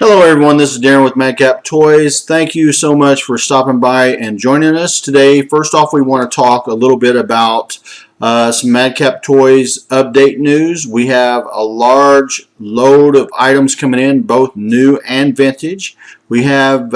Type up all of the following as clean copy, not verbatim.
Hello everyone, this is Darren with Madcaptoys. Thank you so much for stopping by and joining us today. First off, we want to talk a little bit about some Madcaptoys update news. We have a large load of items coming in, both new and vintage. We have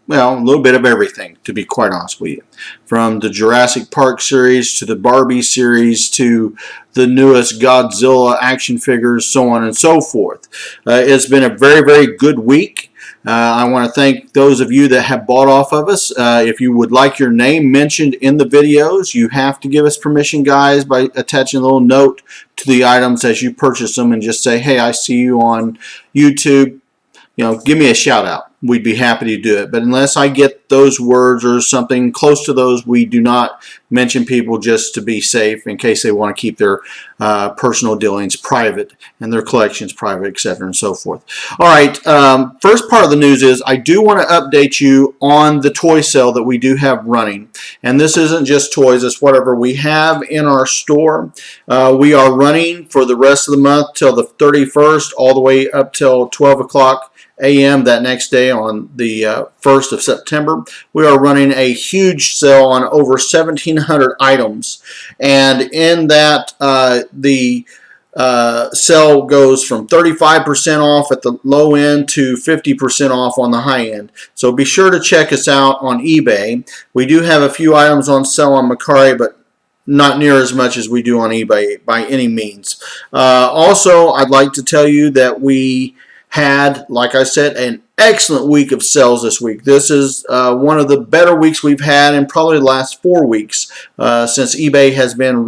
well, a little bit of everything, to be quite honest with you. From the Jurassic Park series to the Barbie series to the newest Godzilla action figures, so on and so forth. It's been a very, very good week. I want to thank those of you that have bought off of us. If you would like your name mentioned in the videos, you have to give us permission, guys, by attaching a little note to the items as you purchase them and just say, hey, I see you on YouTube. You know, give me a shout out. We'd be happy to do it. But unless I get those words or something close to those, we do not mention people, just to be safe in case they want to keep their personal dealings private and their collections private, etc. and so forth. All right, first part of the news is I do want to update you on the toy sale that we do have running. And this isn't just toys, it's whatever we have in our store. We are running for the rest of the month till the 31st, all the way up till 12 o'clock a.m. that next day on the 1st of September. We are running a huge sale on over 1,700 items, and in that the sale goes from 35% off at the low end to 50% off on the high end. So be sure to check us out on eBay. We do have a few items on sale on Mercari, but not near as much as we do on eBay by any means. Also, I'd like to tell you that we had, like I said, an excellent week of sales this week. This is one of the better weeks we've had in probably the last 4 weeks since eBay has been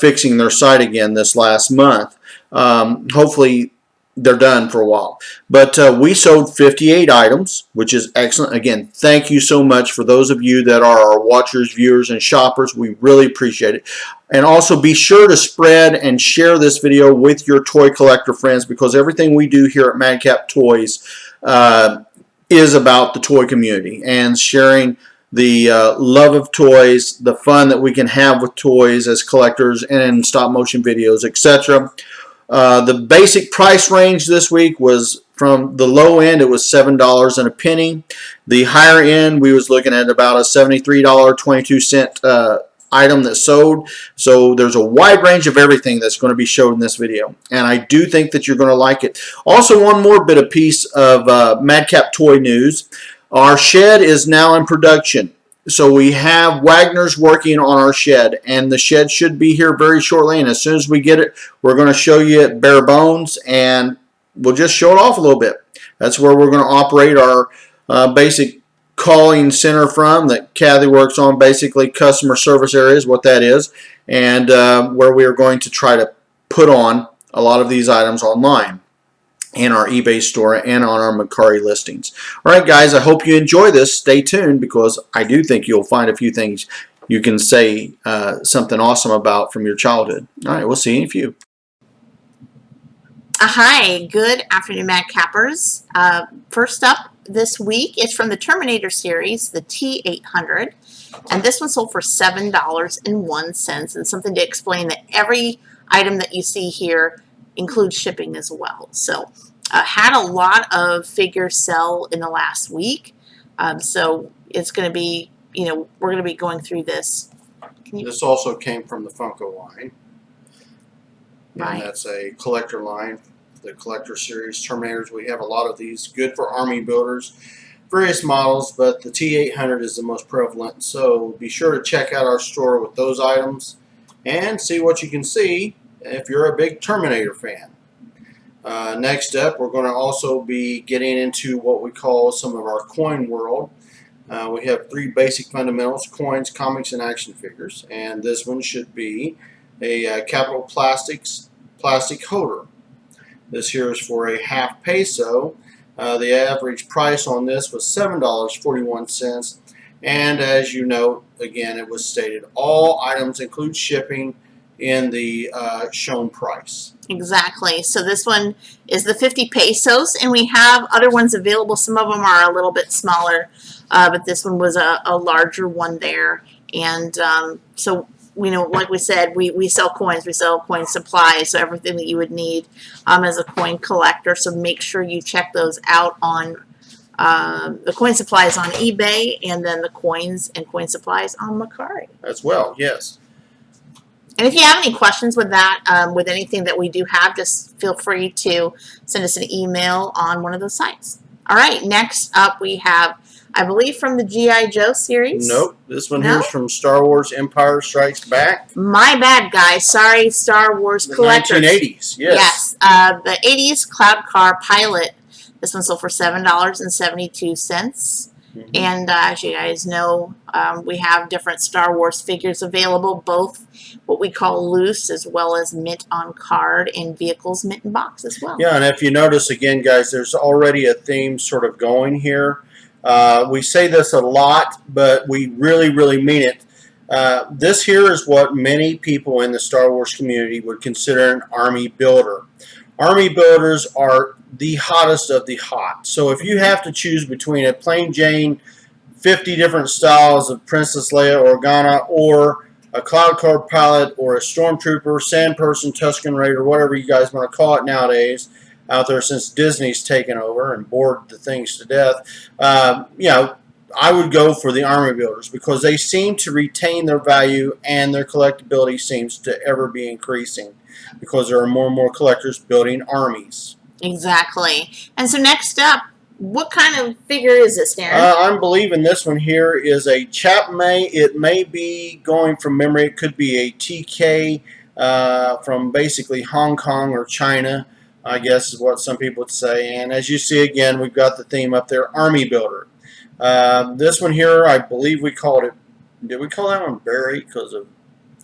fixing their site again this last month. Hopefully they're done for a while. But we sold 58 items, which is excellent. Again, thank you so much for those of you that are our watchers, viewers, and shoppers. We really appreciate it. And also be sure to spread and share this video with your toy collector friends, because everything we do here at Madcaptoys is about the toy community and sharing the love of toys, the fun that we can have with toys as collectors and in stop motion videos, etc. The basic price range this week was, from the low end, it was $7 and a penny. The higher end, we was looking at about a $73.22 item that sold. So there's a wide range of everything that's going to be showed in this video, and I do think that you're going to like it. Also, one more bit of piece of Madcap toy news. Our shed is now in production. So we have Wagner's working on our shed, and the shed should be here very shortly, and as soon as we get it, we're going to show you it bare bones, and we'll just show it off a little bit. That's where we're going to operate our basic calling center from, that Kathy works on, basically customer service areas, what that is, and where we are going to try to put on a lot of these items online in our eBay store and on our Mercari listings. All right, guys, I hope you enjoy this. Stay tuned, because I do think you'll find a few things you can say something awesome about from your childhood. All right, we'll see you in a few. Hi, good afternoon, Madcappers. First up this week is from the Terminator series, the T800, and this one sold for $7.01, and something to explain that every item that you see here includes shipping as well. So had a lot of figures sell in the last week, so it's going to be, you know, we're going to be going through this. This also came from the Funko line, Right. And that's a collector line, the collector series Terminators. We have a lot of these, good for army builders, various models, but the T800 is the most prevalent. So be sure to check out our store with those items and see what you can see if you're a big Terminator fan. Next up, we're going to also be getting into what we call some of our coin world. We have 3 basic fundamentals: coins, comics, and action figures. And this one should be a Capital plastic holder. This here is for a half peso. The average price on this was $7.41. And as you know, again, it was stated all items include shipping in the shown price. Exactly. So this one is the 50 pesos, and we have other ones available. Some of them are a little bit smaller, but this one was a larger one there. And so you know, like we said, we sell coins, we sell coin supplies, so everything that you would need as a coin collector. So make sure you check those out on the coin supplies on eBay, and then the coins and coin supplies on Mercari. As well, yes. And if you have any questions with that, with anything that we do have, just feel free to send us an email on one of those sites. All right, next up we have, I believe, from the G.I. Joe series. Nope, this one here is from Star Wars Empire Strikes Back. My bad, guys. Sorry, Star Wars collectors. 1980s, yes. Yes, the 80s Cloud Car Pilot. This one sold for $7.72. And as you guys know, we have different Star Wars figures available, both what we call loose as well as mint on card, and vehicles mint in box as well. Yeah, and if you notice again, guys, there's already a theme sort of going here. We say this a lot, but we really, really mean it. This here is what many people in the Star Wars community would consider an army builder. Army builders are the hottest of the hot. So if you have to choose between a plain Jane, 50 different styles of Princess Leia Organa, or a Cloud Car Pilot, or a Stormtrooper, Sand Person, Tusken Raider, whatever you guys want to call it nowadays, out there since Disney's taken over and bored the things to death, you know, I would go for the army builders because they seem to retain their value and their collectability seems to ever be increasing because there are more and more collectors building armies. Exactly. And so next up, what kind of figure is this, Darren? I'm believing this one here is a Chapmay. It may be, going from memory, it could be a TK from basically Hong Kong or China, I guess is what some people would say. And as you see again, we've got the theme up there, Army Builder. This one here, I believe we called it, did we call that one Barry because of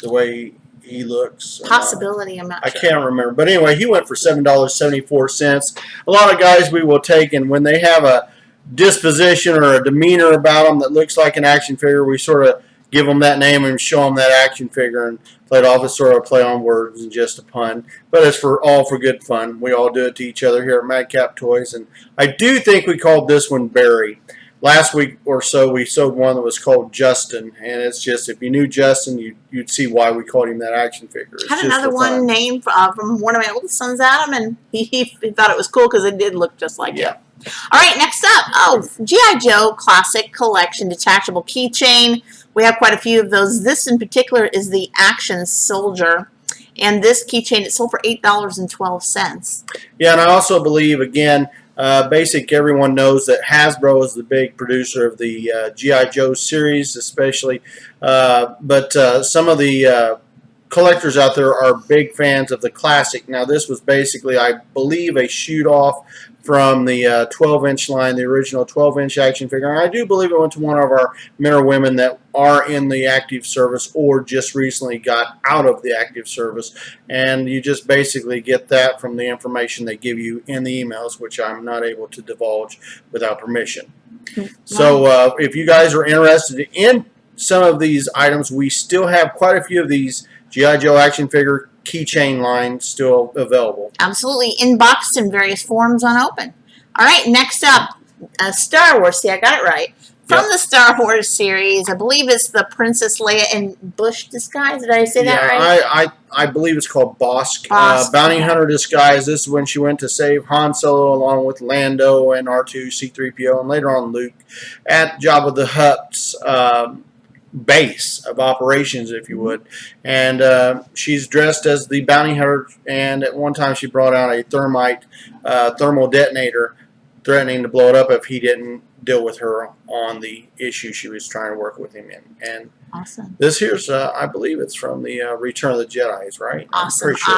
the way he looks? Possibility, I'm not sure. I can't remember. But anyway, he went for $7.74. A lot of guys we will take, and when they have a disposition or a demeanor about them that looks like an action figure, we sort of give them that name and show them that action figure and play it off as sort of a play on words and just a pun. But it's all for good fun. We all do it to each other here at Madcaptoys. And I do think we called this one Barry. Last week or so, we sold one that was called Justin, and it's just, if you knew Justin, you'd see why we called him that action figure. It's I had another one named from one of my oldest sons, Adam, and he thought it was cool because it did look just like it. All right, next up, G.I. Joe Classic Collection Detachable Keychain. We have quite a few of those. This in particular is the Action Soldier. And this keychain, it sold for $8.12. Yeah, and I also believe, again, basic, everyone knows that Hasbro is the big producer of the G.I. Joe series, especially. But some of the collectors out there are big fans of the classic. Now, this was basically, I believe, a shoot-off from the 12-inch line, the original 12-inch action figure. And I do believe it went to one of our men or women that are in the active service or just recently got out of the active service. And you just basically get that from the information they give you in the emails, which I'm not able to divulge without permission. So if you guys are interested in some of these items, we still have quite a few of these G.I. Joe action figure keychain line still available. Absolutely. Inboxed in various forms unopened. All right, next up, Star Wars. See, I got it right. From the Star Wars series, I believe it's the Princess Leia in bush disguise. Did I say that right? I believe it's called Bosk. Bounty Hunter disguise. This is when she went to save Han Solo along with Lando and R2, C-3PO, and later on Luke at Jabba the Hutt's base of operations, if you would. And she's dressed as the bounty hunter, and at one time she brought out a thermal detonator, threatening to blow it up if he didn't deal with her on the issue she was trying to work with him in. And awesome. This here's, I believe it's from the Return of the Jedi's, right? Awesome. I'm pretty sure.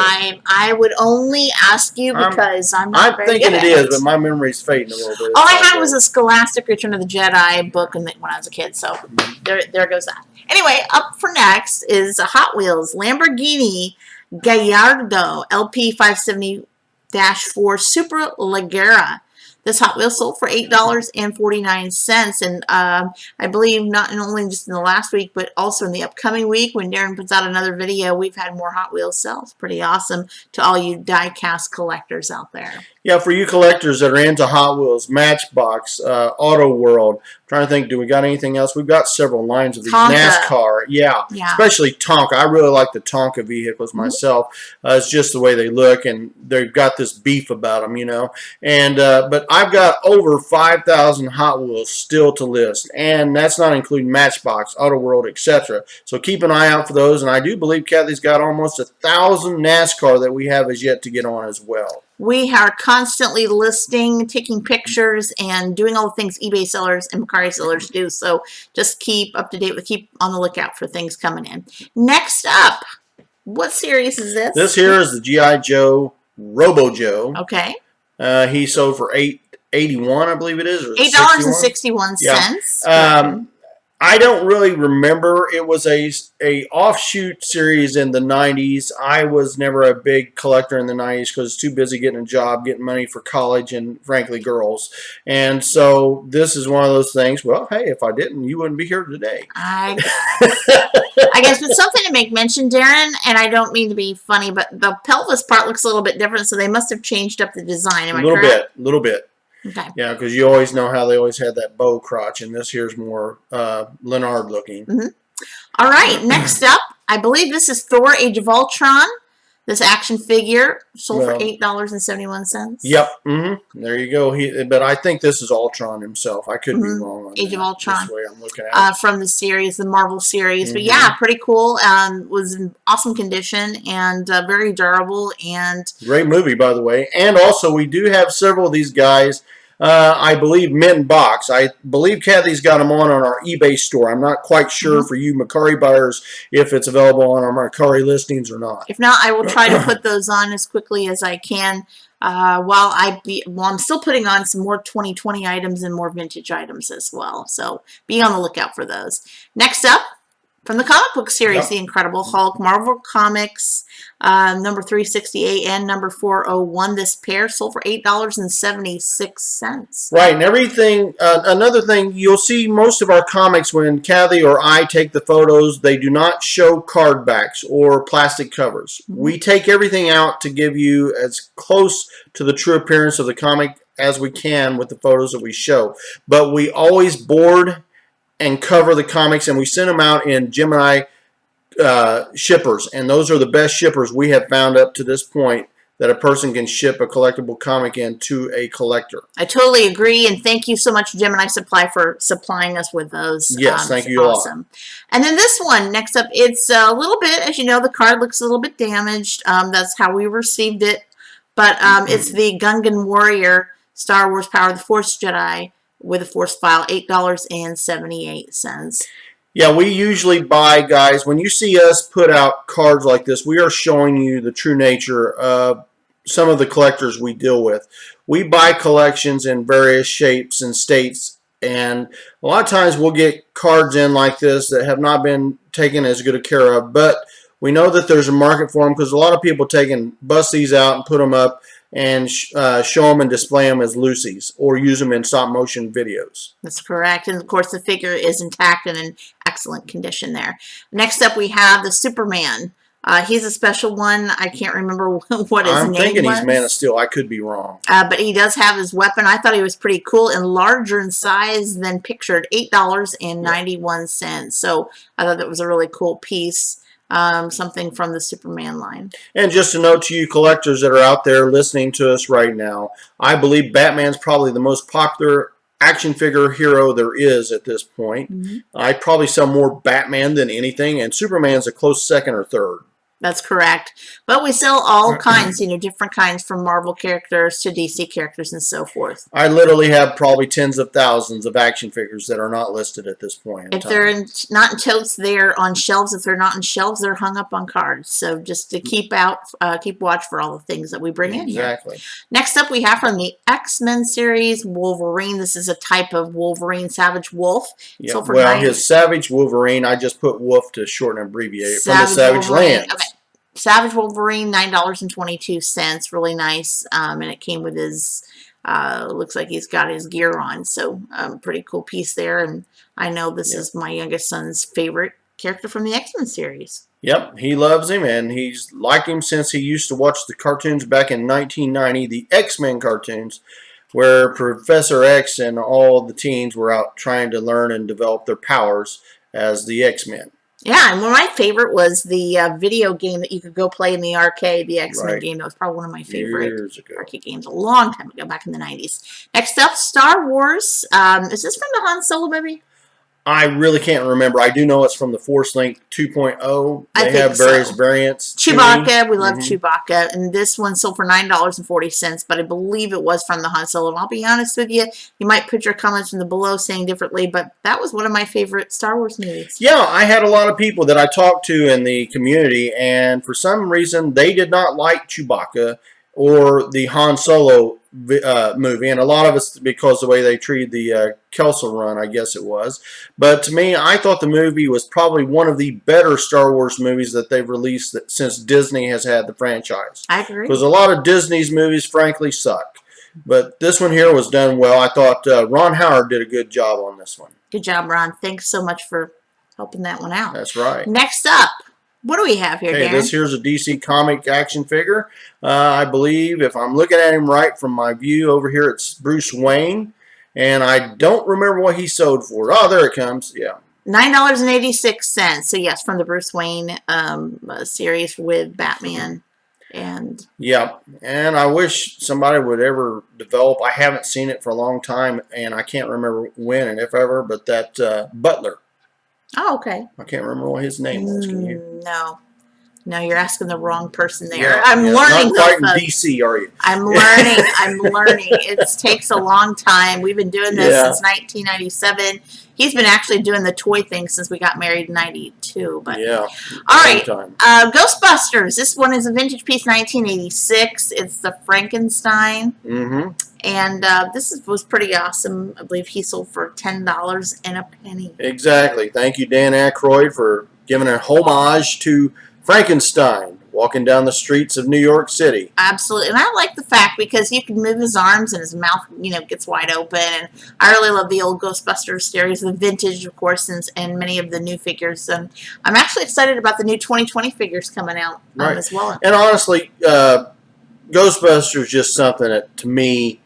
I would only ask you because I'm not very thinking good it at is, but my memory's fading a little bit. All I had was a Scholastic Return of the Jedi book when I was a kid, so there goes that. Anyway, up for next is a Hot Wheels Lamborghini Gallardo LP 570-4 Super Leggera. This Hot Wheels sold for $8.49, and I believe not only just in the last week, but also in the upcoming week when Darren puts out another video, we've had more Hot Wheels sales. Pretty awesome to all you die-cast collectors out there. Yeah, for you collectors that are into Hot Wheels, Matchbox, Auto World. Trying to think, do we got anything else? We've got several lines of these. Tonka. NASCAR, yeah, especially Tonka. I really like the Tonka vehicles myself. It's just the way they look, and they've got this beef about them, you know. And but I've got over 5,000 Hot Wheels still to list, and that's not including Matchbox, Auto World, etc. So keep an eye out for those. And I do believe Kathy's got almost 1,000 NASCAR that we have as yet to get on as well. We are constantly listing, taking pictures, and doing all the things eBay sellers and Mercari sellers do. So just keep up to date with, keep on the lookout for things coming in. Next up, what series is this? This here is the G.I. Joe Robo Joe. Okay. He sold for $8.81, I believe it is. Or $8.61. Yeah. I don't really remember. It was a offshoot series in the 90s. I was never a big collector in the 90s because I was too busy getting a job, getting money for college, and frankly, girls. And so this is one of those things. Well, hey, if I didn't, you wouldn't be here today. I guess it's something to make mention, Darren, and I don't mean to be funny, but the pelvis part looks a little bit different, so they must have changed up the design. Am I correct? A little bit. Okay. Yeah, because you always know how they always had that bow crotch, and this here's more Leonard looking. All right, next up, I believe this is Thor: Age of Ultron. This action figure sold for $8.71. Yep. There you go. But I think this is Ultron himself. I could be wrong on Age of Ultron. This way I'm looking at it. From the series, the Marvel series. But yeah, pretty cool. Was in awesome condition and very durable. And great movie, by the way. And also, we do have several of these guys. I believe mint box. I believe Kathy's got them on our eBay store. I'm not quite sure for you Mercari buyers if it's available on our Mercari listings or not. If not, I will try to put those on as quickly as I can. While I'm still putting on some more 2020 items and more vintage items as well. So be on the lookout for those. Next up, from the comic book series, The Incredible Hulk, Marvel Comics, number 368 and number 401. This pair sold for $8.76. Right, and everything, another thing, you'll see most of our comics when Kathy or I take the photos, they do not show card backs or plastic covers. We take everything out to give you as close to the true appearance of the comic as we can with the photos that we show. But we always board and cover the comics, and we send them out in Gemini shippers, and those are the best shippers we have found up to this point that a person can ship a collectible comic in to a collector. I totally agree, and thank you so much, Gemini Supply, for supplying us with those. Yes, thank you a lot. And then this one, next up, it's a little bit, as you know, the card looks a little bit damaged. That's how we received it, but it's the Gungan Warrior, Star Wars Power of the Force Jedi, with a force file, $8.78. Yeah, we usually buy, guys, when you see us put out cards like this, we are showing you the true nature of some of the collectors we deal with. We buy collections in various shapes and states, and a lot of times we'll get cards in like this that have not been taken as good a care of, but we know that there's a market for them because a lot of people take and bust these out and put them up and show them and display them as Lucy's or use them in stop motion videos. That's correct. And of course the figure is intact and in excellent condition there. Next up we have the Superman. He's a special one. I can't remember what his name was. I'm thinking he's Man of Steel. I could be wrong. But he does have his weapon. I thought he was pretty cool and larger in size than pictured. $8.91. So I thought that was a really cool piece. Something from the Superman line. And just a note to you collectors that are out there listening to us right now, I believe Batman's probably the most popular action figure hero there is at this point. I probably sell more Batman than anything, and Superman's a close second or third. That's correct. But we sell all kinds, you know, different kinds from Marvel characters to DC characters and so forth. I literally have probably tens of thousands of action figures that are not listed at this point. If they're not in totes, they're on shelves. If they're not in shelves, they're hung up on cards. So just to keep watch for all the things that we bring in here. Exactly. Next up, we have from the X-Men series, Wolverine. This is a type of Wolverine, Savage Wolf. Yeah, well, his Savage Wolverine, I just put Wolf to shorten and abbreviate from the Savage Lands. Okay. Savage Wolverine, $9.22, really nice, and it came with his, looks like he's got his gear on, so pretty cool piece there, and I know this is my youngest son's favorite character from the X-Men series. Yep, he loves him, and he's liked him since he used to watch the cartoons back in 1990, the X-Men cartoons, where Professor X and all the teens were out trying to learn and develop their powers as the X-Men. Yeah, and one of my favorite was the video game that you could go play in the arcade, the X-Men Right. game. That was probably one of my favorite Years ago. arcade games a long time ago, back in the 90s. Next up, Star Wars. Is this from the Han Solo movie? I really can't remember. I do know it's from the Force Link 2.0. I They think have various so. variants. Chewbacca, we love Chewbacca, and this one sold for $9.40, but I believe it was from the Han Solo. And I'll be honest with you, you might put your comments in the below saying differently, but that was one of my favorite Star Wars movies. Yeah, I had a lot of people that I talked to in the community, and for some reason they did not like Chewbacca or the Han Solo movie, and a lot of it's because the way they treated the Kelso run, I guess it was. But to me, I thought the movie was probably one of the better Star Wars movies that they've released since Disney has had the franchise. I agree. Because a lot of Disney's movies, frankly, suck. But this one here was done well. I thought Ron Howard did a good job on this one. Good job, Ron. Thanks so much for helping that one out. That's right. Next up, what do we have here, Hey, Darren? this here's a DC comic action figure. I believe, if I'm looking at him right from my view over here, it's Bruce Wayne. And I don't remember what he sold for. Oh, there it comes. Yeah. $9.86. So, yes, from the Bruce Wayne series with Batman. And yeah, and I wish somebody would ever develop. I haven't seen it for a long time, and I can't remember when and if ever, but that Butler. oh, okay. I can't remember what his name was. Can you? No, you're asking the wrong person there. Yeah, I'm learning. Not quite in folks. DC, are you? I'm learning. I'm learning. It takes a long time. We've been doing this since 1997. He's been actually doing the toy thing since we got married in 92. But yeah. All right. Ghostbusters. This one is a vintage piece, 1986. It's the Frankenstein. Mm-hmm. And this was pretty awesome. I believe he sold for $10 and a penny. Exactly. Thank you, Dan Aykroyd, for giving a homage to Frankenstein walking down the streets of New York City. Absolutely. And I like the fact because you can move his arms and his mouth, gets wide open. And I really love the old Ghostbusters series, the vintage, of course, and many of the new figures. And I'm actually excited about the new 2020 figures coming out as well. And honestly, Ghostbusters is just something that, to me,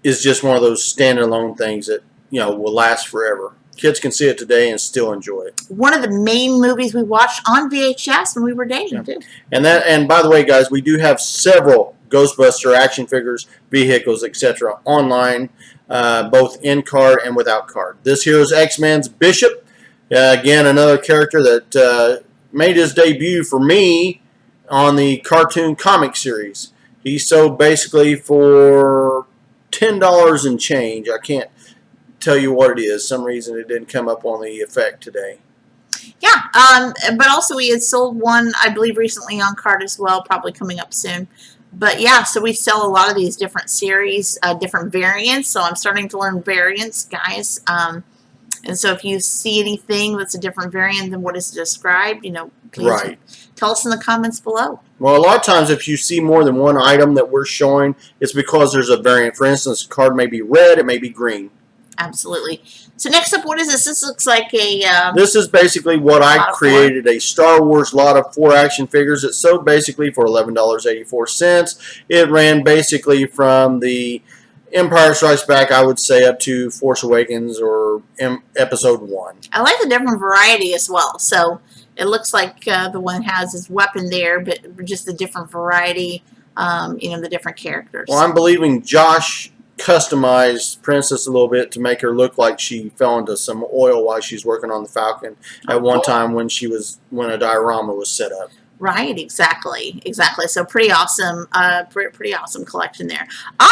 is just one of those standalone things that, will last forever. Kids can see it today and still enjoy it. One of the main movies we watched on VHS when we were dating, too. And by the way, guys, we do have several Ghostbuster action figures, vehicles, etc. online, both in card and without card. This here is X-Men's Bishop. Again, another character that made his debut for me on the cartoon comic series. He sold basically for $10 and change. I can't tell you what it is. Some reason it didn't come up on the effect today. Yeah, but also we had sold one, I believe, recently on card as well, probably coming up soon. But yeah, so we sell a lot of these different series, different variants. So I'm starting to learn variants, guys. And so if you see anything that's a different variant than what is described, please tell us in the comments below. Well, a lot of times if you see more than one item that we're showing, it's because there's a variant. For instance, the card may be red, it may be green. Absolutely. So next up, what is this? This looks like a... this is basically what I created, a Star Wars lot of 4 action figures. It sold basically for $11.84. It ran basically from the Empire Strikes Back, I would say, up to Force Awakens or Episode 1. I like the different variety as well. So it looks like the one has his weapon there, but just the different variety, the different characters. Well, I'm believing Josh customized Princess a little bit to make her look like she fell into some oil while she's working on the Falcon at one time when a diorama was set up. Right, exactly. So pretty awesome, pretty awesome collection there.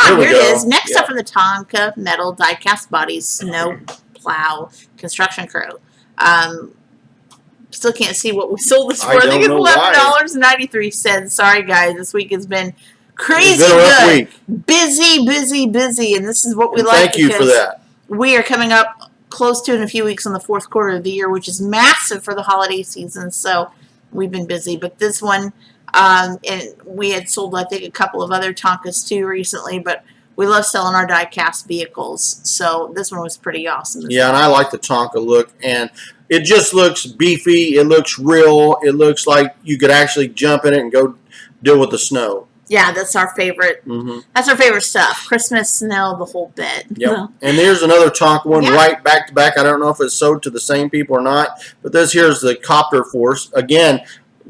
Here it is. Next up from the Tonka metal die-cast bodies, snow plow construction crew. Still can't see what we sold this for. I think it's $11.93. Sorry, guys, this week has been crazy good. Busy, and this is what we like. Thank you for that. We are coming up close to in a few weeks on the 4th quarter of the year, which is massive for the holiday season. So we've been busy, but this one, and we had sold, I think, a couple of other Tonkas too recently, but we love selling our die-cast vehicles. So this one was pretty awesome. Yeah, and I like the Tonka look, and it just looks beefy. It looks real. It looks like you could actually jump in it and go deal with the snow. Yeah, that's our favorite. That's our favorite stuff. Christmas, snow, the whole bit. Yep. And there's another Tonka one right back to back. I don't know if it's sold to the same people or not, but this here's the Copter Force. Again,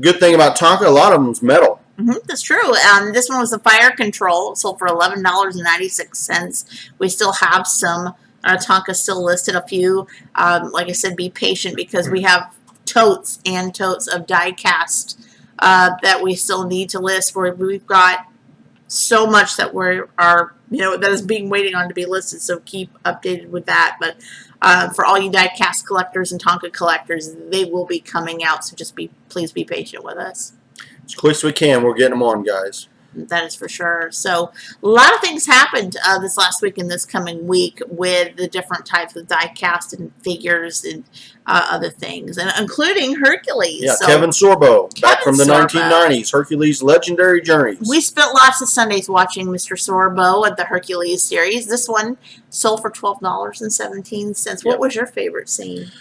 good thing about Tonka, a lot of them's metal. That's true. This one was the fire control, sold for $11.96. We still have some Tonka still listed. A few, like I said, be patient because we have totes and totes of die cast that we still need to list. We've got so much that that is being waiting on to be listed. So keep updated with that. But for all you die cast collectors and Tonka collectors, they will be coming out. So please be patient with us. As quick as we can, we're getting them on, guys. That is for sure. So a lot of things happened this last week and this coming week with the different types of die cast and figures and other things, and including Hercules. Yeah, so, Kevin Sorbo, back from the 1990s, Hercules Legendary Journeys. We spent lots of Sundays watching Mr. Sorbo at the Hercules series. This one sold for $12.17. What was your favorite scene?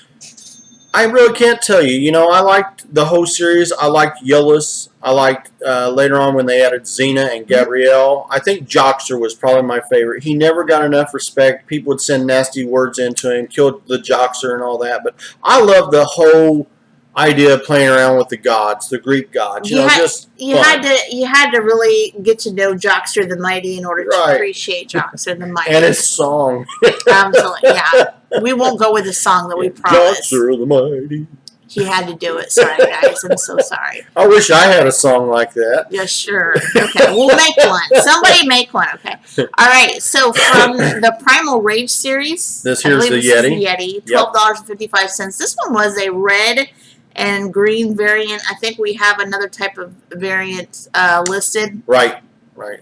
I really can't tell you. You know, I liked the whole series. I liked Yellis. I liked later on when they added Xena and Gabrielle. I think Joxer was probably my favorite. He never got enough respect. People would send nasty words into him, killed the Joxer and all that. But I love the whole idea of playing around with the gods, the Greek gods. You had to really get to know Joxer the Mighty in order to appreciate Joxer the Mighty. And his song. Absolutely, yeah. We won't go with the song that we promised. Joxer the Mighty. He had to do it. Sorry, guys. I'm so sorry. I wish I had a song like that. Yeah, sure. Okay, we'll make one. Somebody make one, okay. All right, so from the Primal Rage series. Here's the Yeti. $12.55. This one was a red and green variant. I think we have another type of variant listed. Right.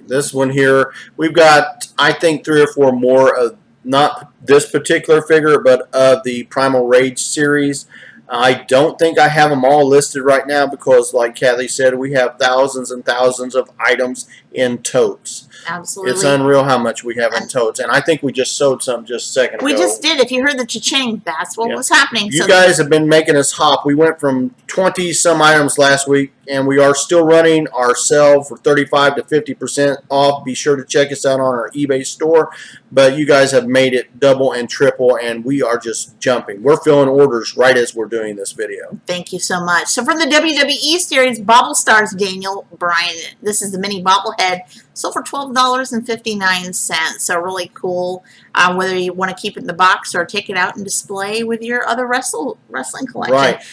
This one here, we've got, I think, 3 or 4 more of, not this particular figure, but of the Primal Rage series. I don't think I have them all listed right now because, like Kathy said, we have thousands and thousands of items in totes. Absolutely. It's unreal how much we have in totes. And I think we just sold some just a second ago. We just did. If you heard the cha-ching, that's what was happening. You guys have been making us hop. We went from 20-some items last week, and we are still running our sale for 35 to 50% off. Be sure to check us out on our eBay store. But you guys have made it double and triple, and we are just jumping. We're filling orders right as we're doing this video. Thank you so much. So from the WWE series, Bobble Stars Daniel Bryan. This is the mini bobblehead. Sold for $12.59. So really cool. Whether you want to keep it in the box or take it out and display with your other wrestling collection. Right.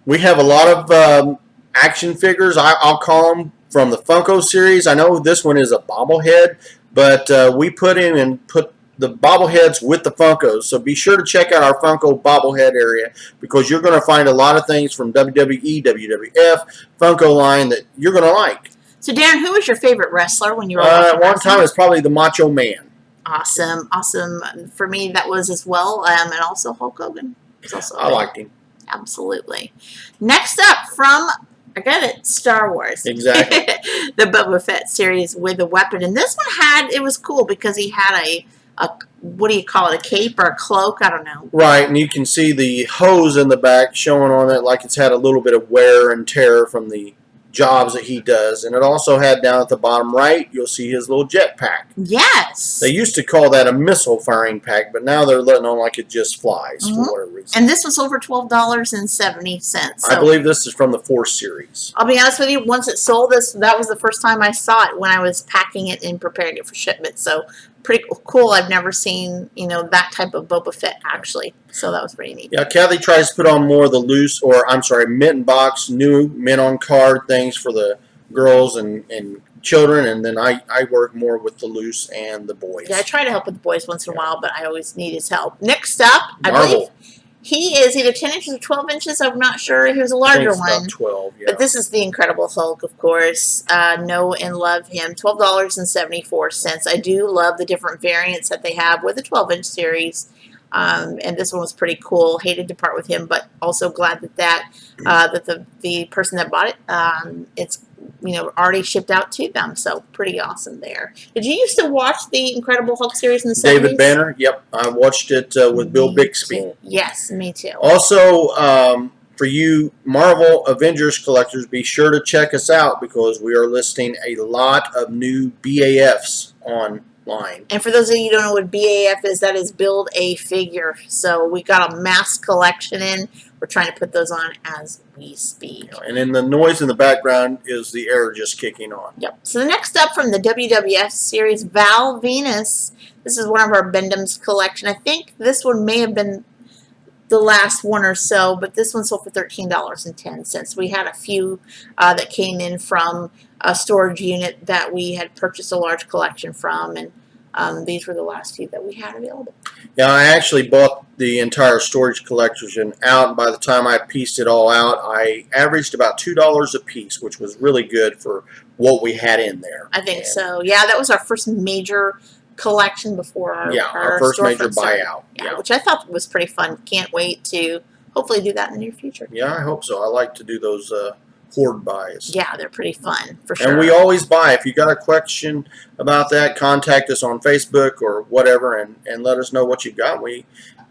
We have a lot of action figures, I'll call them, from the Funko series. I know this one is a bobblehead, but we put the bobbleheads with the Funkos. So be sure to check out our Funko bobblehead area because you're going to find a lot of things from WWE, WWF, Funko line that you're going to like. So, Darren, who was your favorite wrestler when you were at one time, it's probably the Macho Man. Awesome. For me, that was as well, and also Hulk Hogan. I liked him. Absolutely. Next up, from, I got it, Star Wars. Exactly. The Boba Fett series with a weapon. And this one it was cool because he had a what do you call it, a cape or a cloak? I don't know. Right, and you can see the hose in the back showing on it like it's had a little bit of wear and tear from the jobs that he does. And it also had down at the bottom right, you'll see his little jet pack. Yes. They used to call that a missile firing pack, but now they're letting on like it just flies for whatever reason. And this was over $12.70. So I believe this is from the Force series. I'll be honest with you, once it sold, that was the first time I saw it when I was packing it and preparing it for shipment. So pretty cool. I've never seen, that type of Boba Fett actually. So that was pretty neat. Yeah, Kathy tries to put on more of the mitten box, new mint on card things for the girls and children, and then I work more with the loose and the boys. Yeah, I try to help with the boys once in a while, but I always need his help. Next up, I Marvel. believe he is either 10 inches or 12 inches. I'm not sure. He was a larger one. About 12, yeah. But this is the Incredible Hulk, of course. Know and love him. $12.74. I do love the different variants that they have with the 12-inch series. And this one was pretty cool. Hated to part with him, but also glad that the person that bought it, it's you know, already shipped out to them. So pretty awesome there. Did you used to watch the Incredible Hulk series in the 70s? David Banner, yep. I watched it with Bill Bixby. Too. Yes, me too. Also, for you Marvel Avengers collectors, be sure to check us out because we are listing a lot of new BAFs online. And for those of you who don't know what BAF is, that is Build a Figure. So we got a mass collection in. We're trying to put those on as we speak. And in the noise in the background is the air just kicking on. Yep. So the next up from the WWF series, Val Venus. This is one of our Bendham's collection. I think this one may have been the last one or so, but this one sold for $13.10. We had a few that came in from a storage unit that we had purchased a large collection from, and these were the last few that we had available. Yeah, I actually bought the entire storage collection out, and by the time I pieced it all out, I averaged about $2 a piece, which was really good for what we had in there. I think so. Yeah, that was our first major collection before our first major started. buyout. Yeah, which I thought was pretty fun. Can't wait to hopefully do that in the near future. Yeah, I hope so. I like to do those hoard buys. Yeah, they're pretty fun for sure. And we always buy. If you got a question about that, contact us on Facebook or whatever, and let us know what you've got. We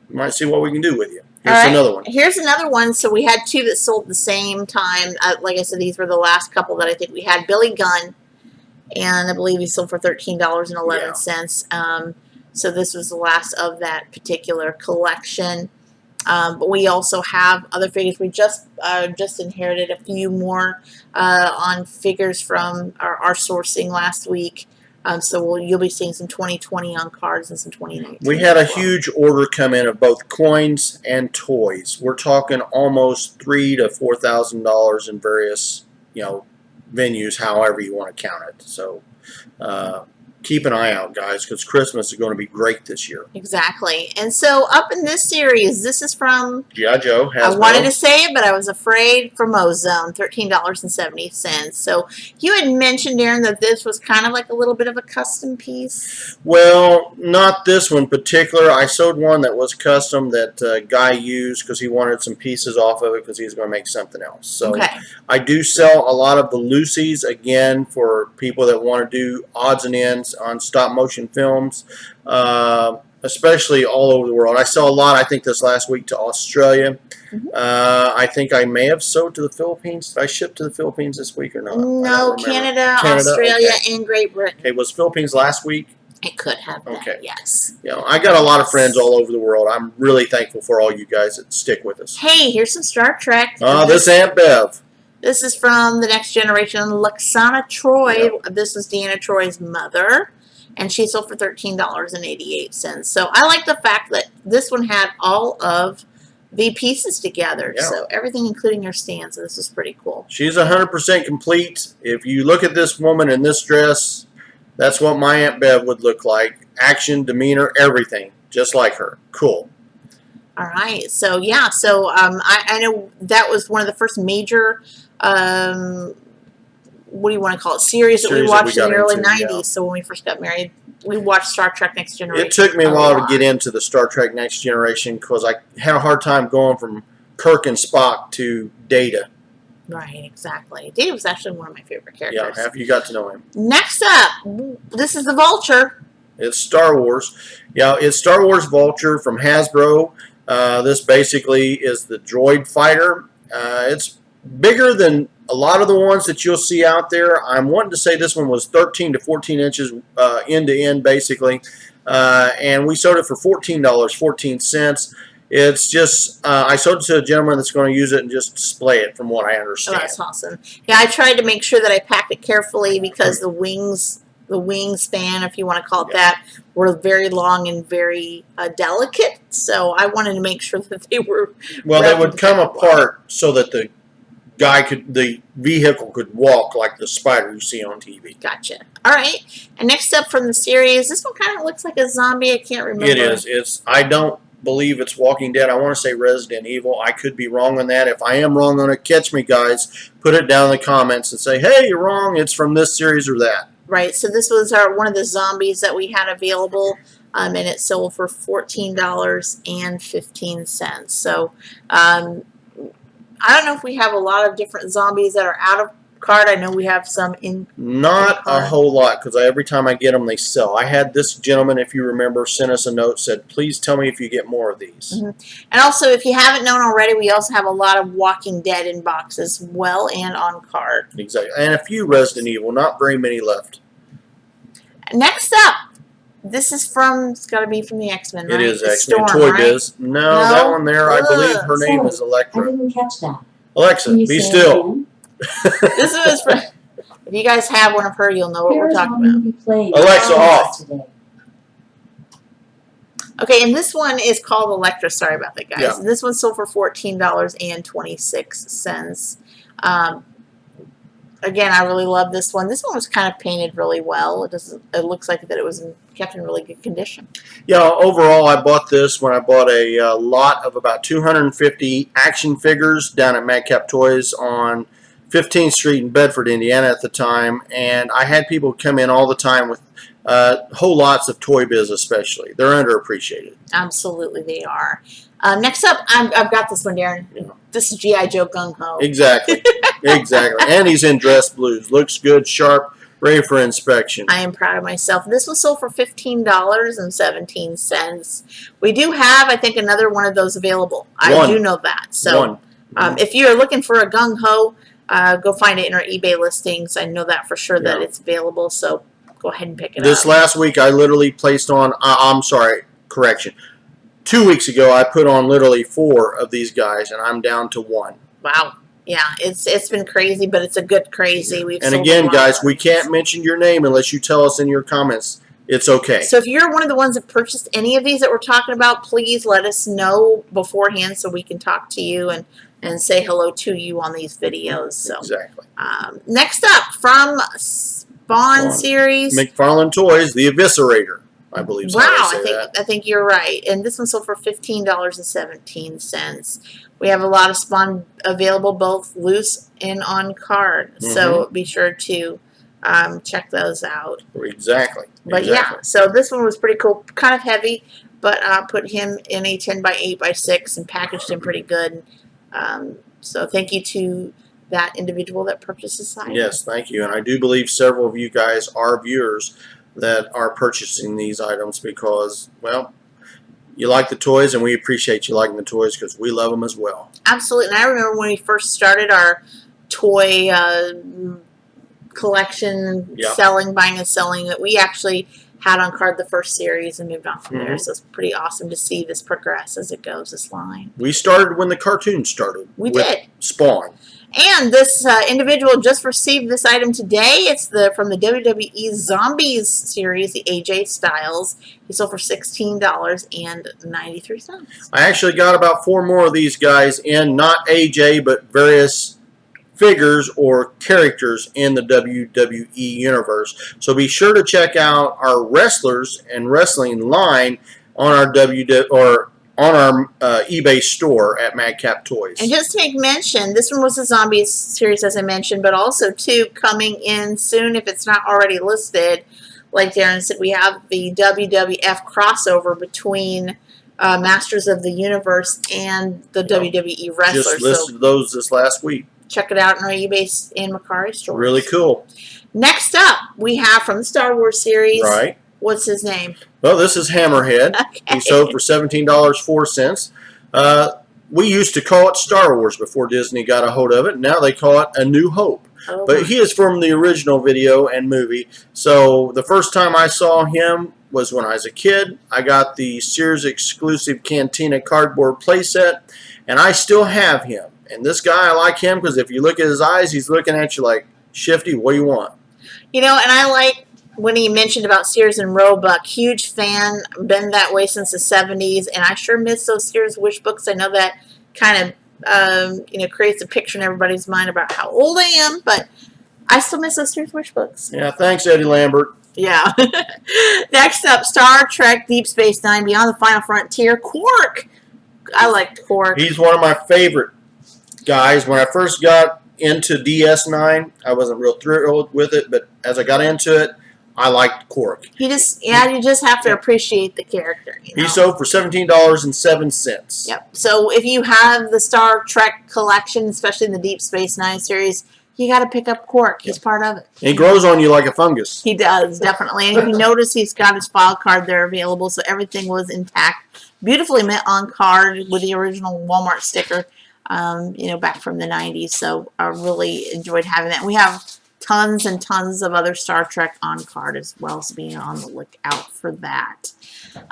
might see what we can do with you. Here's another one. Here's another one. So we had two that sold at the same time. Like I said, these were the last couple that I think we had. Billy Gunn. And I believe he sold for $13.11. Yeah. So this was the last of that particular collection. But we also have other figures. We just inherited a few more on figures from our sourcing last week. So you'll be seeing some 2020 on cards and some 2019. We had a huge order come in of both coins and toys. We're talking almost $3,000 to $4,000 in various, venues, however you want to count it. So keep an eye out, guys, because Christmas is going to be great this year. Exactly. And so up in this series, this is from G.I. Joe. I wanted to say it, but I was afraid, from Ozone, $13.70. So you had mentioned, Aaron, that this was kind of like a little bit of a custom piece. Well, not this one particular. I sold one that was custom that a guy used because he wanted some pieces off of it because he was going to make something else. So I do sell a lot of the Lucy's, again, for people that want to do odds and ends on stop motion films, especially all over the world. I sell a lot, I think, this last week to Australia. I think I may have sold to the Philippines. Did I ship to the Philippines this week or not? No, Canada, Australia, and Great Britain. Okay, was Philippines last week? It could have been, okay. Yes. I got a lot of friends all over the world. I'm really thankful for all you guys that stick with us. Hey, here's some Star Trek. This Aunt Bev. This is from The Next Generation. LUXANNA Troy. Yep. This was Deanna Troy's mother. And she sold for $13.88. So I like the fact that this one had all of the pieces together. Yeah. So everything, including her stand. So this is pretty cool. She's 100% complete. If you look at this woman in this dress, that's what my Aunt Bev would look like. Action, demeanor, everything. Just like her. Cool. All right. So, yeah. So I know that was one of the first major... what do you want to call it? Series that we watched in the early 90s. Yeah. So when we first got married, we watched Star Trek Next Generation. It took me a while to get into the Star Trek Next Generation because I had a hard time going from Kirk and Spock to Data. Right, exactly. Data was actually one of my favorite characters. Yeah, after you got to know him. Next up, this is the Vulture. It's Star Wars. Yeah, it's Star Wars Vulture from Hasbro. This basically is the droid fighter. It's bigger than a lot of the ones that you'll see out there. I'm wanting to say this one was 13 to 14 inches end to end, basically. And we sold it for $14.14. It's just, I sold it to a gentleman that's going to use it and just display it, from what I understand. Oh, that's awesome. Yeah, I tried to make sure that I packed it carefully because the wingspan, if you want to call it that, were very long and very delicate. So I wanted to make sure that they were... Well, they would come apart so that the vehicle could walk like the spider you see on TV. Gotcha. All right. And next up from the series, this one kind of looks like a zombie. I can't remember. It is. I don't believe it's Walking Dead. I want to say Resident Evil. I could be wrong on that. If I am wrong on it, catch me, guys. Put it down in the comments and say, hey, you're wrong. It's from this series or that. Right. So this was one of the zombies that we had available, and it sold for $14.15. So I don't know if we have a lot of different zombies that are out card? I know we have some in. Not a whole lot, because every time I get them, they sell. I had this gentleman, if you remember, sent us a note, said, please tell me if you get more of these. And also, if you haven't known already, we also have a lot of Walking Dead in box as well and on card. Exactly. And a few Resident Evil, not very many left. Next up, this is from, it's got to be from the X-Men, right? It is It's X-Men Storm, Toy right? Biz. No, that one there, I believe her name is I Electra. didn't catch that. Alexa, Can you be say it still. again? This is for, if you guys have one of her, you'll know what we're Here's talking one about. to be played Alexa, off. today. Okay, and this one is called Electra. Sorry about that, guys. Yeah. This one sold for $14.26. Again, I really love this one. This one was kind of painted really well. It looks like that it was kept in really good condition. Yeah, overall, I bought this when I bought a lot of about 250 action figures down at Madcaptoys on 15th Street in Bedford, Indiana at the time, and I had people come in all the time with whole lots of Toy Biz especially. They're underappreciated. Absolutely, they are. Next up, I've got this one, Darren. Yeah. This is G.I. Joe Gung Ho. Exactly. Exactly. And he's in dress blues. Looks good, sharp, ready for inspection. I am proud of myself. This was sold for $15.17. We do have, I think, another one of those available. I do know that. So if you're looking for a Gung Ho, go find it in our eBay listings. I know that for sure that it's available. So go ahead and pick it up. This last week, I literally placed on, I'm sorry, correction. 2 weeks ago, I put on literally 4 of these guys, and I'm down to 1. Wow. Yeah, it's been crazy, but it's a good crazy. We've And sold again, a lot guys, of we those. can't mention your name unless you tell us in your comments. It's okay. So if you're one of the ones that purchased any of these that we're talking about, please let us know beforehand so we can talk to you and say hello to you on these videos. So Exactly. next up, from Spawn series. McFarlane Toys, the Eviscerator, I believe. Wow, I think you're right. And this one sold for $15.17. We have a lot of Spawn available, both loose and on card. So be sure to check those out. Exactly. But yeah, so this one was pretty cool. Kind of heavy, but put him in a 10x8x6 and packaged him pretty good. So thank you to that individual that purchased this item. Yes, thank you. And I do believe several of you guys are viewers that are purchasing these items because, well, you like the toys, and we appreciate you liking the toys because we love them as well. Absolutely. And I remember when we first started our toy collection, buying and selling, that we actually had on card the first series and moved on from there. So it's pretty awesome to see this progress as it goes, this line. We started when the cartoon started. We with did. Spawn. And this individual just received this item today. It's from the WWE Zombies series, the AJ Styles. He sold for $16.93. I actually got about 4 more of these guys in, not AJ, but various figures or characters in the WWE universe. So be sure to check out our wrestlers and wrestling line on our eBay store at Madcaptoys. And just to make mention, this one was the Zombies series, as I mentioned, but also, too, coming in soon, if it's not already listed, like Darren said, we have the WWF crossover between Masters of the Universe and the WWE wrestlers. Just listed those this last week. Check it out in our eBay and Mercari stores. Really cool. Next up, we have from the Star Wars series. Right. What's his name? Well, this is Hammerhead. Okay. He sold for $17.04. We used to call it Star Wars before Disney got a hold of it. Now they call it A New Hope. Oh, But he is from the original video and movie. So the first time I saw him was when I was a kid. I got the Sears exclusive Cantina cardboard playset, and I still have him. And this guy, I like him because if you look at his eyes, he's looking at you like, Shifty, what do you want? You know, and I like when he mentioned about Sears and Roebuck. Huge fan, been that way since the 70s, and I sure miss those Sears wish books. I know that kind of, creates a picture in everybody's mind about how old I am, but I still miss those Sears wish books. Yeah, thanks, Eddie Lambert. Yeah. Next up, Star Trek Deep Space Nine, Beyond the Final Frontier, Quark. I like Quark. He's one of my favorite guys. When I first got into DS9, I wasn't real thrilled with it, but as I got into it, I liked Quark. You just have to appreciate the character. He sold for $17.07. Yep. So if you have the Star Trek collection, especially in the Deep Space Nine series, you got to pick up cork. He's part of it. He grows on you like a fungus. He does, definitely. And if you notice, he's got his file card there available, so everything was intact. Beautifully mint on card with the original Walmart sticker, you know, back from the 90s. So I really enjoyed having that. We have tons and tons of other Star Trek on card as well, so being on the lookout for that.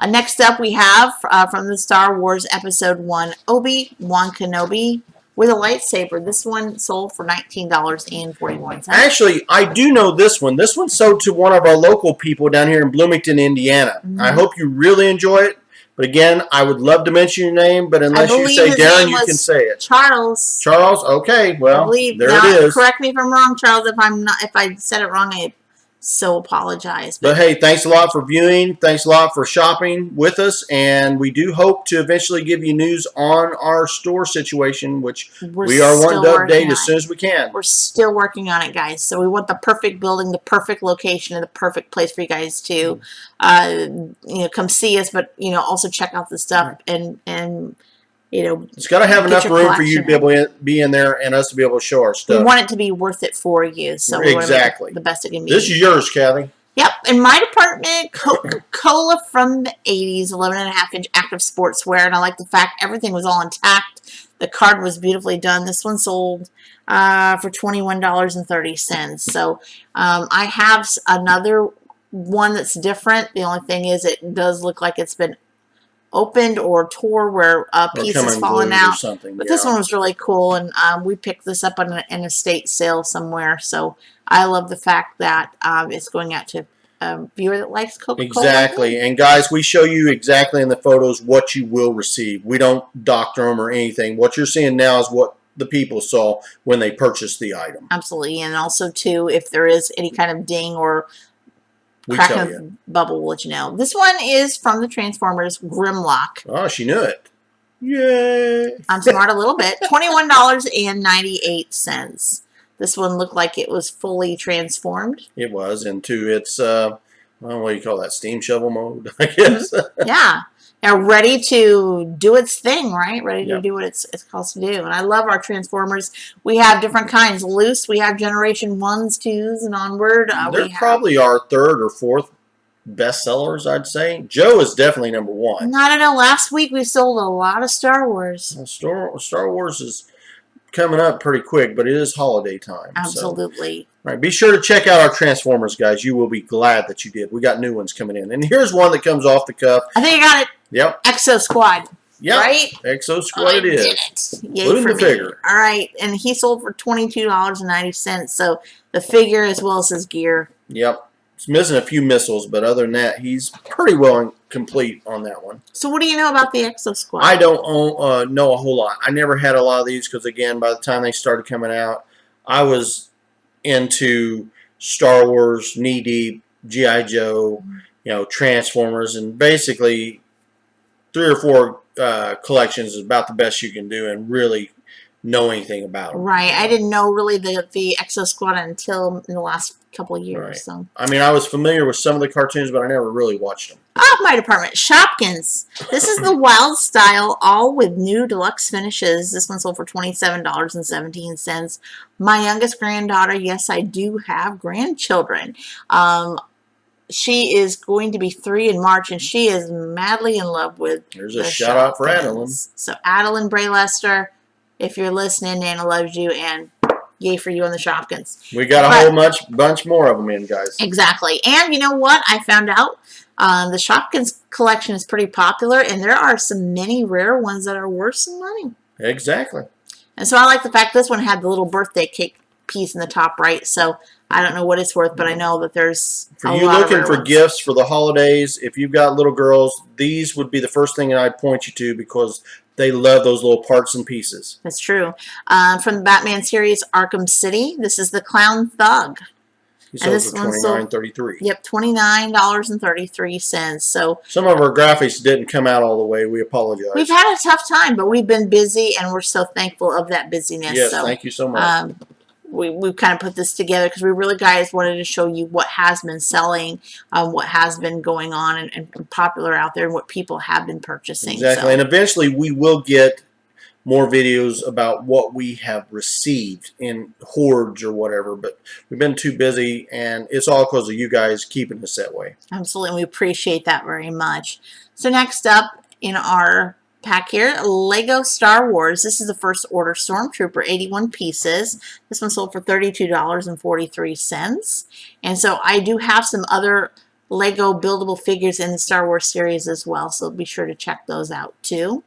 Next up, we have from the Star Wars Episode 1, Obi-Wan Kenobi with a lightsaber. This one sold for $19.41. Actually, I do know this one. This one sold to one of our local people down here in Bloomington, Indiana. Mm-hmm. I hope you really enjoy it. But again, I would love to mention your name, but unless you say Darren, you can say it. Charles. Charles? Okay, well, there now, it is. Correct me if I'm wrong, Charles. If I said it wrong, I so apologize. But hey, thanks a lot for viewing. Thanks a lot for shopping with us. And we do hope to eventually give you news on our store situation, which we are wanting to update as soon as we can. We're still working on it, guys. So we want the perfect building, the perfect location, and the perfect place for you guys to, you know, come see us. But, you know, also check out the stuff and you know, it's got to have enough room for you to be able to be in there and us to be able to show our stuff. We want it to be worth it for you, so we want to make it the best it can be. This is yours, Kathy. Yep, in my department, Coca-Cola from the 80s, 11.5-inch active sportswear, and I like the fact everything was all intact. The card was beautifully done. This one sold for $21.30. So I have another one that's different. The only thing is it does look like it's been opened or tore where a piece has fallen out. But this one was really cool, and we picked this up on an estate sale somewhere. So I love the fact that it's going out to a viewer that likes Coca-Cola. Exactly. And guys, we show you exactly in the photos what you will receive. We don't doctor them or anything. What you're seeing now is what the people saw when they purchased the item. Absolutely. And also, too, if there is any kind of ding or crack of bubble, we'll let you know. This one is from the Transformers Grimlock. Oh, she knew it. Yay. I'm smart a little bit. $21.98. This one looked like it was fully transformed. It was into its, what do you call that, steam shovel mode, I guess. Yeah. Now ready to do its thing, right? Ready to do what it's called to do. And I love our Transformers. We have different kinds. Loose, we have Generation 1s, 2s, and onward. They're probably our third or fourth best sellers, I'd say. Joe is definitely number one. I don't know. Last week we sold a lot of Star Wars. Star Wars is coming up pretty quick, but it is holiday time. Absolutely. So. Right, be sure to check out our Transformers, guys. You will be glad that you did. We got new ones coming in. And here's one that comes off the cuff. I think I got it. Yep. Exo Squad. Yep. Right? Exo Squad it is. Yay Including for the me. figure. All right. And he sold for $22.90. So the figure as well as his gear. Yep. It's missing a few missiles, but other than that, he's pretty well complete on that one. So what do you know about the Exo Squad? I don't know a whole lot. I never had a lot of these because, again, by the time they started coming out, I was into Star Wars, knee-deep, G.I. Joe, you know, Transformers, and basically 3 or 4 collections is about the best you can do and really know anything about them. Right. I didn't know really the Exo Squad until in the last couple of years. Right. So I mean, I was familiar with some of the cartoons, but I never really watched them. Off my department, Shopkins. This is the Wild Style, all with new deluxe finishes. This one sold for $27.17. My youngest granddaughter, yes, I do have grandchildren. She is going to be 3 in March, and she is madly in love with There's a shout out for Adeline. So Adeline Bray Lester, if you're listening, Nana loves you, and yay for you on the Shopkins. We got a whole bunch more of them in, guys. Exactly. And you know what? I found out the Shopkins collection is pretty popular, and there are some many rare ones that are worth some money. Exactly. And so I like the fact this one had the little birthday cake piece in the top right, so I don't know what it's worth, but I know that there's for you looking for gifts for the holidays, if you've got little girls, these would be the first thing that I'd point you to because they love those little parts and pieces. That's true. From the Batman series, Arkham City, this is the Clown Thug. He sold for $29.33. Yep, $29.33. So some of our graphics didn't come out all the way. We apologize. We've had a tough time, but we've been busy, and we're so thankful of that busyness. Yes, so, thank you so much. We've kind of put this together because we really, guys, wanted to show you what has been selling, what has been going on and popular out there, and what people have been purchasing. Exactly, so. and eventually we will get more videos about what we have received in hordes or whatever, but we've been too busy, and it's all because of you guys keeping us that way. Absolutely. We appreciate that very much. So next up in our pack here, Lego Star Wars. This is the first order Stormtrooper, 81 pieces. This one sold for $32.43. And so I do have some other Lego buildable figures in the Star Wars series as well, so be sure to check those out too.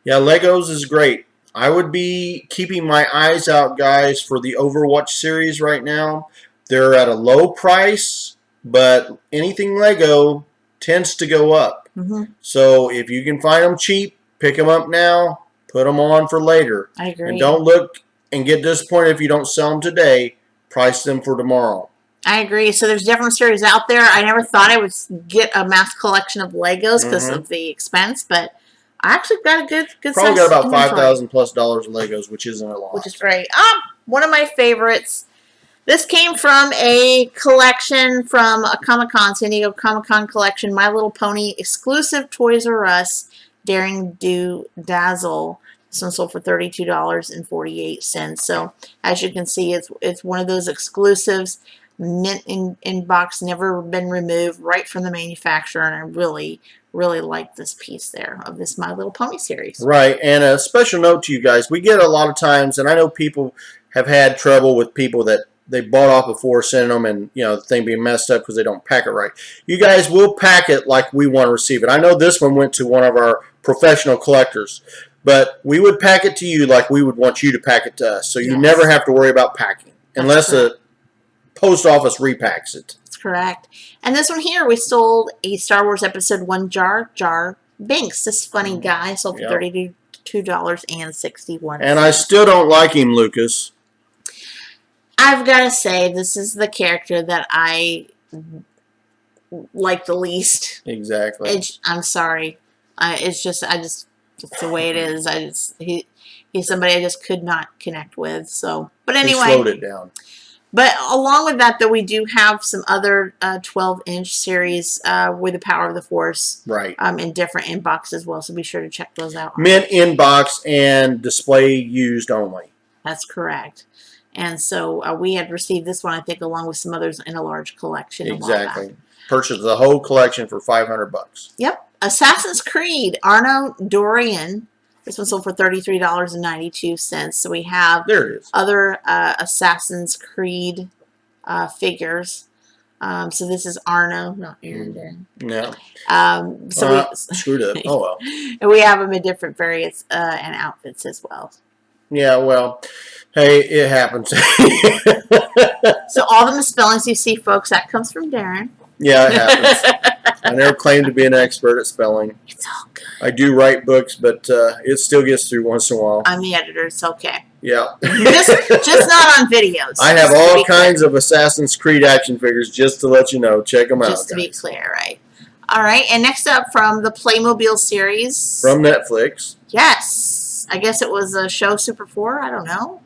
Yeah, Legos is great. I would be keeping my eyes out, guys, for the Overwatch series right now. They're at a low price, but anything Lego tends to go up. So if you can find them cheap, pick them up now, put them on for later. I agree. And don't look and get disappointed if you don't sell them today. Price them for tomorrow. I agree. So there's different series out there. I never thought I would get a mass collection of Legos because of the expense, but I actually got a good Probably size got about inventory. $5,000+ of Legos, which isn't a lot. Which is great. One of my favorites. This came from a collection from a Comic-Con, San Diego Comic-Con collection, My Little Pony exclusive Toys R Us Daring Do Dazzle. This one sold for $32.48. So as you can see, it's one of those exclusives, mint in box, never been removed, right from the manufacturer, and I really like this piece there of this My Little Pony series. Right, and a special note to you guys, we get a lot of times, and I know people have had trouble with people that they bought off before sending them, and the thing being messed up because they don't pack it right. You guys will pack it like we want to receive it. I know this one went to one of our professional collectors, but we would pack it to you like we would want you to pack it to us. So you never have to worry about packing unless the post office repacks it. That's correct. And this one here, we sold a Star Wars Episode 1 Jar Jar Binks. This funny guy sold for $32.61. And I still don't like him, Lucas. I've got to say, this is the character that I like the least. Exactly. I'm sorry. It's the way it is. He's somebody I just could not connect with. So, but anyway. He slowed it down. But along with that, though, we do have some other 12-inch series with the Power of the Force. Right. In different inbox as well. So be sure to check those out. Mint inbox and display used only. That's correct. And so we had received this one, I think, along with some others in a large collection. Exactly. Purchased the whole collection for $500. Yep. Assassin's Creed, Arno Dorian. This one sold for $33.92. So we have other Assassin's Creed figures. So this is Arno, not Aaron. No. So we screwed up. Oh well. And we have them in different variants and outfits as well. Yeah, well, hey, it happens. So all the misspellings you see, folks, that comes from Darren. Yeah, it happens. I never claimed to be an expert at spelling. It's all good. I do write books, but it still gets through once in a while. I'm the editor. It's okay. Yeah. just not on videos. I have all kinds of Assassin's Creed action figures, just to let you know. Check them out, just to be clear, right? All right, and next up from the Playmobil series. From Netflix. Yes. I guess it was a show Super 4. I don't know.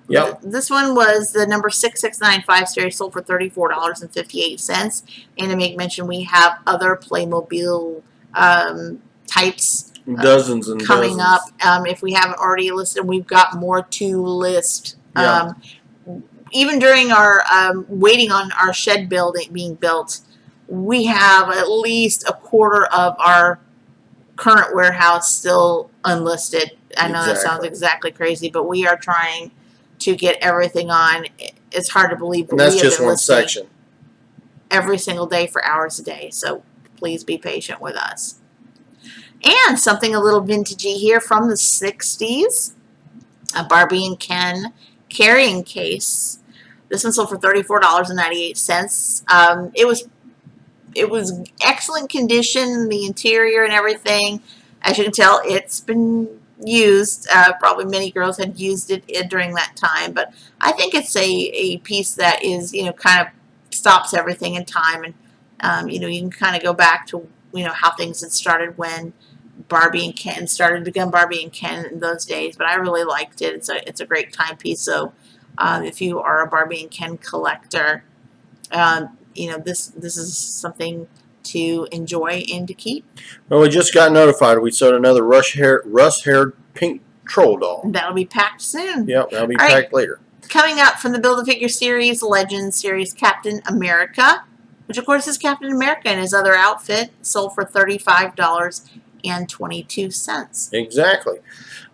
Yep. This one was the number 6695 series, sold for $34.58. And to make mention, we have other Playmobil types dozens and coming dozens. up. If we haven't already listed, we've got more to list. Yeah. Even during our waiting on our shed being built, we have at least a quarter of our current warehouse still unlisted. I know that sounds exactly crazy, but we are trying to get everything on. It's hard to believe, but And that's we have just been one listing section. every single day for hours a day. So please be patient with us. And something a little vintagey here from the 60s. A Barbie and Ken carrying case. This one sold for $34.98. It was excellent condition, the interior and everything. As you can tell, it's been used. Probably many girls had used it during that time, but I think it's a piece that is, kind of stops everything in time, and you can kind of go back to how things had started when Barbie and Ken started to become Barbie and Ken in those days. But I really liked it. It's a great timepiece. So if you are a Barbie and Ken collector, this is something to enjoy and to keep. Well, we just got notified. We sold another rust-haired pink troll doll. That'll be packed soon. Yep, that'll be All right. packed later. Coming up from the Build-A-Figure series, Legends series, Captain America, which of course is Captain America in his other outfit, sold for $35.22. Exactly.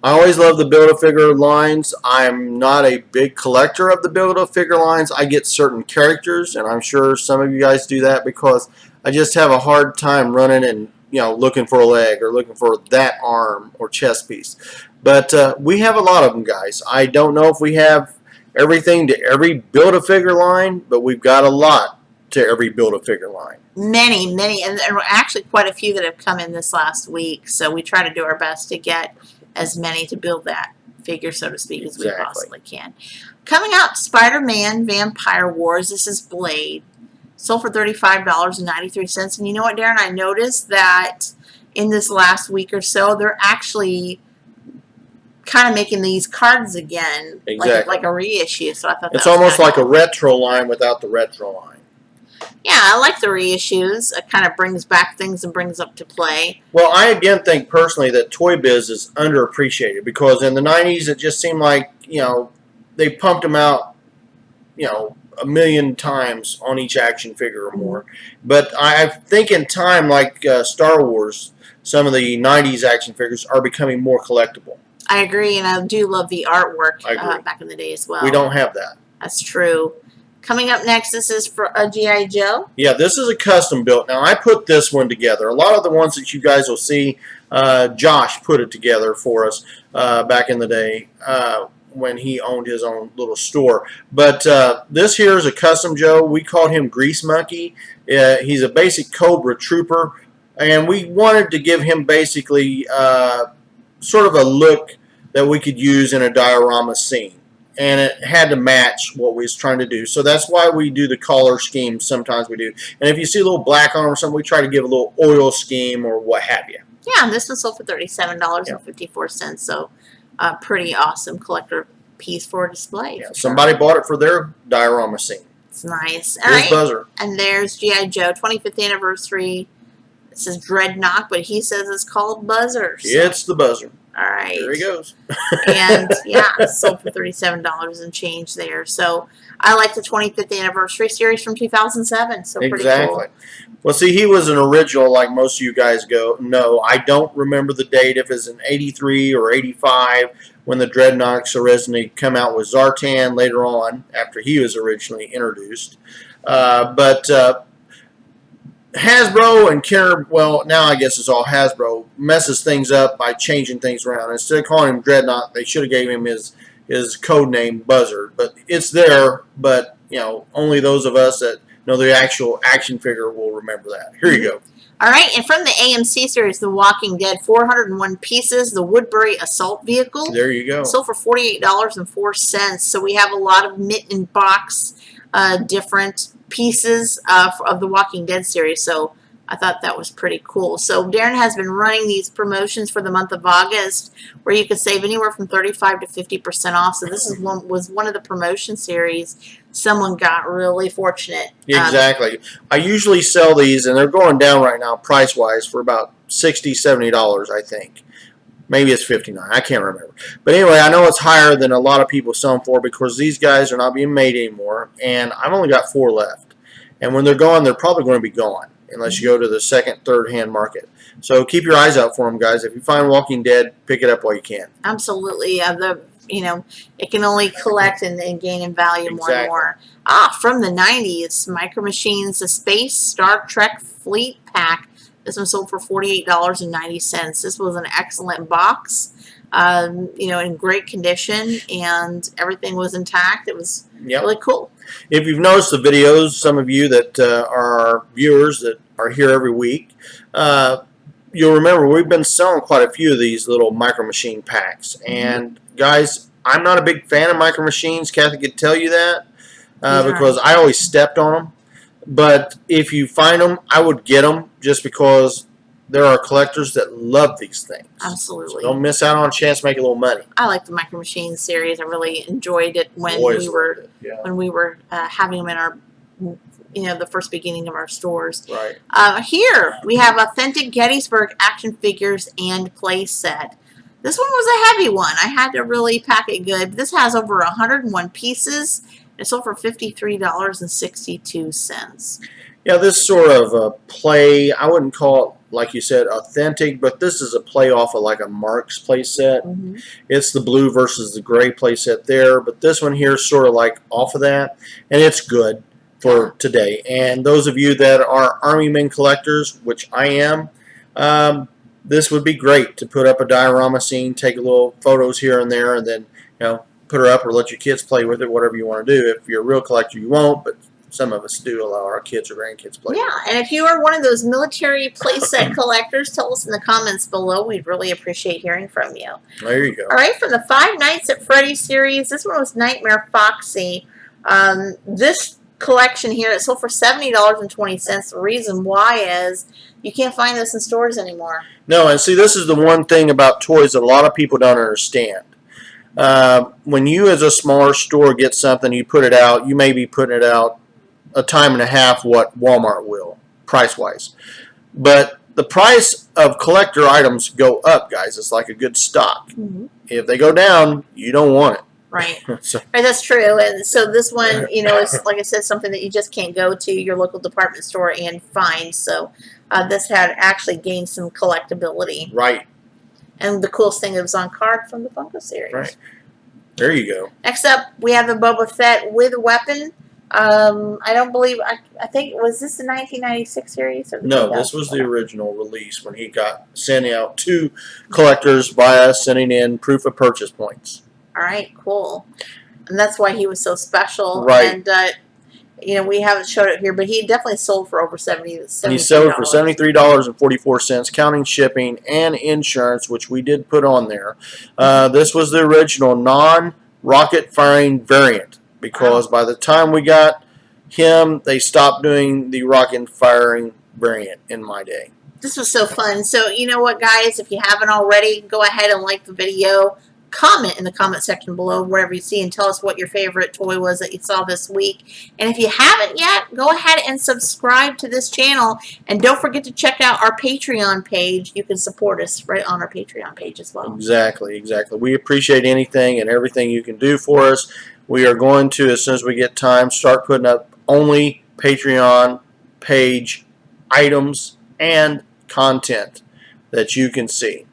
I always love the Build-A-Figure lines. I'm not a big collector of the Build-A-Figure lines. I get certain characters, and I'm sure some of you guys do that because I just have a hard time running and looking for a leg or looking for that arm or chest piece. But we have a lot of them, guys. I don't know if we have everything to every Build-A-Figure line, but we've got a lot to every Build-A-Figure line. Many, and there were actually quite a few that have come in this last week, so we try to do our best to get as many to build that figure, so to speak, as we possibly can. Coming out, Spider-Man Vampire Wars. This is Blade. Sold for $35.93. And you know what, Darren? I noticed that in this last week or so, they're actually kind of making these cards again, like a reissue. So I thought it's almost like a retro line without the retro line. Yeah, I like the reissues. It kind of brings back things and brings up to play. Well, I again think personally that Toy Biz is underappreciated because in the 90s it just seemed like, they pumped them out, a million times on each action figure or more. But I think in time, like Star Wars, some of the 90s action figures are becoming more collectible. I agree, and I do love the artwork back in the day as well. We don't have that. That's true. Coming up next, this is for a G.I. Joe. Yeah, this is a custom built. Now, I put this one together. A lot of the ones that you guys will see, Josh put it together for us back in the day when he owned his own little store. But this here is a custom Joe. We called him Grease Monkey. He's a basic Cobra Trooper, and we wanted to give him basically sort of a look that we could use in a diorama scene. And it had to match what we was trying to do. So that's why we do the color scheme sometimes we do. And if you see a little black on him or something, we try to give a little oil scheme or what have you. Yeah, and this one sold for $37.54. So a pretty awesome collector piece for display. Yeah, somebody bought it for their diorama scene. It's nice. Here's Buzzer. And there's G.I. Joe, 25th anniversary. It says Dreadnought, but he says it's called Buzzer. So. It's the Buzzer. All right. There he goes. And yeah, sold for $37 and change there. So I like the 25th anniversary series from 2007. So pretty cool. Well, see, he was an original, like most of you guys know. I don't remember the date, if it's in 83 or 85 when the Dreadnoughts originally come out with Zartan later on after he was originally introduced. Hasbro and Kenner, well, now I guess it's all Hasbro, messes things up by changing things around. Instead of calling him Dreadnought, they should have gave him his code name Buzzard. But it's there, but only those of us that know the actual action figure will remember that. Here you go. All right, and from the AMC series, The Walking Dead, 401 pieces, the Woodbury Assault Vehicle. There you go. Sold for $48.04. So we have a lot of mint and box different pieces of the Walking Dead series, so I thought that was pretty cool. So Darren has been running these promotions for the month of August where you could save anywhere from 35 to 50% off. So this was one of the promotion series. Someone got really fortunate. Exactly. I usually sell these, and they're going down right now price-wise for about $60, $70, I think. Maybe it's $59. I can't remember. But anyway, I know it's higher than a lot of people sell them for because these guys are not being made anymore, and I've only got 4 left. And when they're gone, they're probably going to be gone unless you go to the second, third-hand market. So keep your eyes out for them, guys. If you find Walking Dead, pick it up while you can. Absolutely. It can only collect and gain in value more and more. From the 90s, Micro Machines, the Space Star Trek Fleet Pack. This one sold for $48.90. This was an excellent box, in great condition, and everything was intact. It was really cool. If you've noticed the videos, some of you that are our viewers that are here every week, you'll remember we've been selling quite a few of these little Micro Machine packs. And guys, I'm not a big fan of Micro Machines. Kathy could tell you that because I always stepped on them. But if you find them, I would get them just because there are collectors that love these things. Absolutely. So don't miss out on a chance to make a little money. I like the Micro Machines series. I really enjoyed it when we were having them in our, the first beginning of our stores. Right. Here we have authentic Gettysburg action figures and play set. This one was a heavy one. I had to really pack it good. This has over 101 pieces. It sold for $53.62. Yeah, this sort of a play, I wouldn't call it, like you said, authentic, but this is a play off of like a Marks play set. It's the blue versus the gray play set there, but this one here is sort of like off of that, and it's good for today. And those of you that are Army Men collectors, which I am, this would be great to put up a diorama scene, take a little photos here and there, and then, you know, put her up or let your kids play with it, whatever you want to do. If you're a real collector, you won't, but some of us do allow our kids or grandkids play. Yeah, and if you are one of those military playset collectors, tell us in the comments below. We'd really appreciate hearing from you. There you go. All right, from the Five Nights at Freddy's series, this one was Nightmare Foxy. This collection here, it sold for $70.20. The reason why is you can't find this in stores anymore. No, and see, this is the one thing about toys that a lot of people don't understand. When you as a smaller store get something, you put it out, you may be putting it out a time and a half what Walmart will, price-wise. But the price of collector items go up, guys. It's like a good stock. If they go down, you don't want it. Right. Right, that's true. And so this one, you know, is, like I said, something that you just can't go to your local department store and find. So this had actually gained some collectability. Right. And the coolest thing, it was on card from the Funko series. Right. There you go. Next up, we have the Boba Fett with a weapon. I don't believe, I think, was this the 1996 series? Or No, this was the original release when he got sending out to collectors via sending in proof of purchase points. All right, cool. And that's why he was so special. Right. And, you know, we haven't showed it here, but he definitely sold for over $73. He sold for $73.44, counting shipping and insurance, which we did put on there. This was the original non-rocket firing variant, because by the time we got him, they stopped doing the rocket firing variant in my day. This was so fun. So, you know what, guys? If you haven't already, go ahead and like the video. Comment in the comment section below wherever you see and tell us what your favorite toy was that you saw this week. And if you haven't yet, go ahead and subscribe to this channel. And don't forget to check out our Patreon page. You can support us right on our Patreon page as well. Exactly, exactly. We appreciate anything and everything you can do for us. We are going to, as soon as we get time, start putting up only Patreon page items and content that you can see.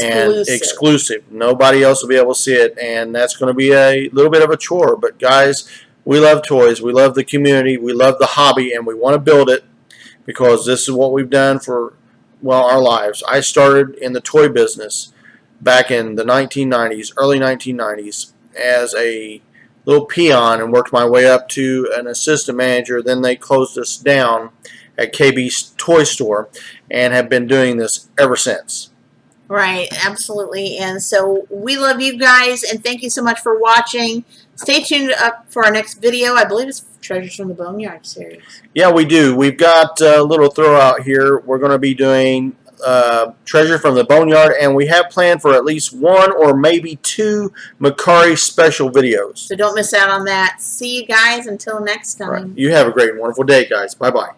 And exclusive. Nobody else will be able to see it, and that's going to be a little bit of a chore. But guys, we love toys, we love the community, we love the hobby, and we want to build it because this is what we've done for, well, our lives. I started in the toy business back in the 1990s, early 1990s, as a little peon and worked my way up to an assistant manager. Then they closed us down at KB's Toy Store and have been doing this ever since. Right, absolutely. And so we love you guys, and thank you so much for watching. Stay tuned up for our next video. I believe it's Treasures from the Boneyard series. Yeah, we do. We've got a little throw out here. We're going to be doing Treasure from the Boneyard, and we have planned for at least one or maybe two Mercari special videos. So don't miss out on that. See you guys until next time. Right. You have a great and wonderful day, guys. Bye-bye.